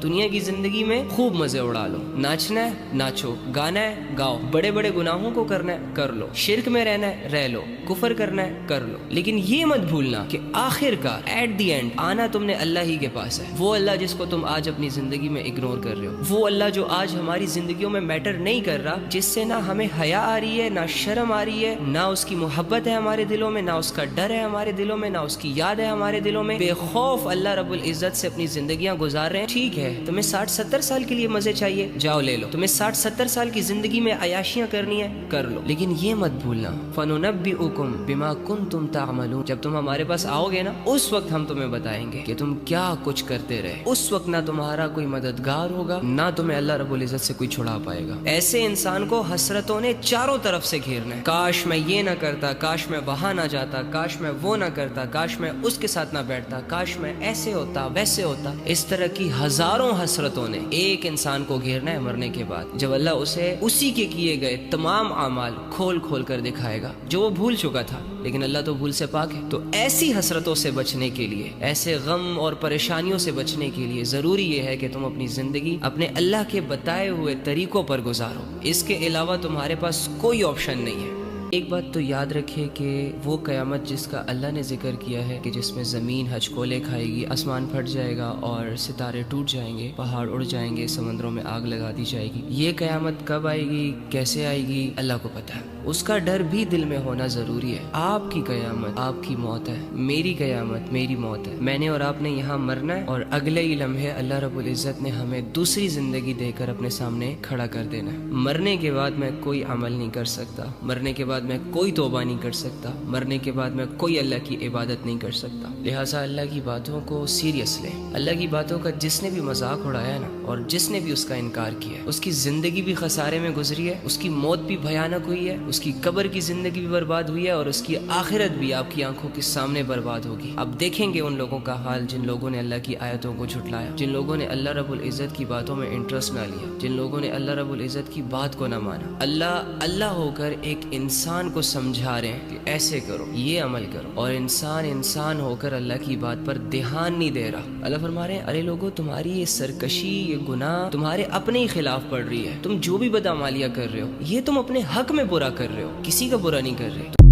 دنیا کی زندگی میں خوب مزے اڑا لو، ناچنا ہے ناچو، گانا ہے گاؤ، بڑے بڑے گناہوں کو کرنا ہے کر لو، شرک میں رہنا ہے رہ لو، کفر کرنا ہے کر لو، لیکن یہ مت بھولنا کہ آخر کار ایٹ دی اینڈ آنا تم نے اللہ ہی کے پاس ہے۔ وہ اللہ جس کو تم آج اپنی زندگی میں اگنور کر رہے ہو، وہ اللہ جو آج ہماری زندگیوں میں میٹر نہیں کر رہا، جس سے نہ ہمیں حیا آ رہی ہے، نہ شرم آ رہی ہے، نہ اس کی محبت ہے ہمارے دلوں میں، نہ اس کا ڈر ہے ہمارے دلوں میں، نہ اس کی یاد ہے ہمارے دلوں میں، بے خوف اللہ رب العزت سے اپنی زندگیاں گزار رہے ہیں۔ ٹھیک ہے، تمہیں 60-70 سال کے لیے مزے چاہیے، جاؤ لے لو۔ تمہیں 60-70 سال کی زندگی میں عیاشیاں کرنی ہے کر لو، لیکن یہ مت بھولنا فَنُنَبِّئُكُم بِمَا كُنتُمْ تَعْمَلُونَ، جب تم ہمارے پاس آؤ گے نا، اس وقت ہم تمہیں بتائیں گے کہ تم کیا کچھ کرتے رہے۔ اس وقت نہ تمہارا کوئی مددگار ہوگا، نہ تمہیں اللہ رب العزت سے کوئی چھڑا پائے گا۔ ایسے انسان کو حسرتوں نے چاروں طرف سے گھیرنا ہے، کاش میں یہ نہ کرتا، کاش میں وہاں نہ جاتا، کاش میں وہ نہ کرتا، کاش میں اس کے ساتھ نہ بیٹھتا، کاش میں ایسے ہوتا ویسے ہوتا۔ اس طرح کی ہزاروں حسرتوں نے ایک انسان کو گھیرنا ہے مرنے کے بعد، جب اللہ اسے اسی کے کیے گئے تمام اعمال کھول کھول کر دکھائے گا جو وہ بھول چکا تھا، لیکن اللہ تو بھول سے پاک ہے۔ تو ایسی حسرتوں سے بچنے کے لیے، ایسے غم اور پریشانیوں سے بچنے کے لیے ضروری یہ ہے کہ تم اپنی زندگی اپنے اللہ کے بتائے ہوئے طریقوں پر گزارو، اس کے علاوہ تمہارے پاس کوئی آپشن نہیں ہے۔ ایک بات تو یاد رکھیے کہ وہ قیامت جس کا اللہ نے ذکر کیا ہے کہ جس میں زمین ہچکولے کھائے گی، آسمان پھٹ جائے گا اور ستارے ٹوٹ جائیں گے، پہاڑ اڑ جائیں گے، سمندروں میں آگ لگا دی جائے گی، یہ قیامت کب آئے گی، کیسے آئے گی، اللہ کو پتہ ہے۔ اس کا ڈر بھی دل میں ہونا ضروری ہے۔ آپ کی قیامت آپ کی موت ہے، میری قیامت میری موت ہے۔ میں نے اور آپ نے یہاں مرنا ہے، اور اگلے ہی لمحے اللہ رب العزت نے ہمیں دوسری زندگی دے کر اپنے سامنے کھڑا کر دینا ہے۔ مرنے کے بعد میں کوئی عمل نہیں کر سکتا، مرنے کے بعد میں کوئی توبہ نہیں کر سکتا، مرنے کے بعد میں کوئی اللہ کی عبادت نہیں کر سکتا۔ لہٰذا اللہ کی باتوں کو سیریس لیں۔ اللہ کی باتوں کا جس نے بھی مذاق اڑایا نا، اور جس نے بھی اس کا انکار کیا، اس کی زندگی بھی خسارے میں گزری ہے، اس کی موت بھی بھیانک ہوئی ہے، اس کی قبر کی زندگی بھی برباد ہوئی ہے، اور اس کی آخرت بھی آپ کی آنکھوں کے سامنے برباد ہوگی۔ اب دیکھیں گے ان لوگوں کا حال جن لوگوں نے اللہ کی آیتوں کو جھٹلایا، جن لوگوں نے اللہ رب العزت کی باتوں میں انٹرسٹ نہ لیا، جن لوگوں نے اللہ رب العزت کی بات کو نہ مانا۔ اللہ ہو کر ایک انسان کو سمجھا رہے ہیں کہ ایسے کرو، یہ عمل کرو، اور انسان ہو کر اللہ کی بات پر دھیان نہیں دے رہا۔ اللہ فرما رہے ہیں ارے لوگو، تمہاری یہ سرکشی، یہ گناہ تمہارے اپنے ہی خلاف پڑ رہی ہے۔ تم جو بھی بدعمالیاں کر رہے ہو، یہ تم اپنے حق میں برا کر رہے ہو، کسی کا برا نہیں کر رہے۔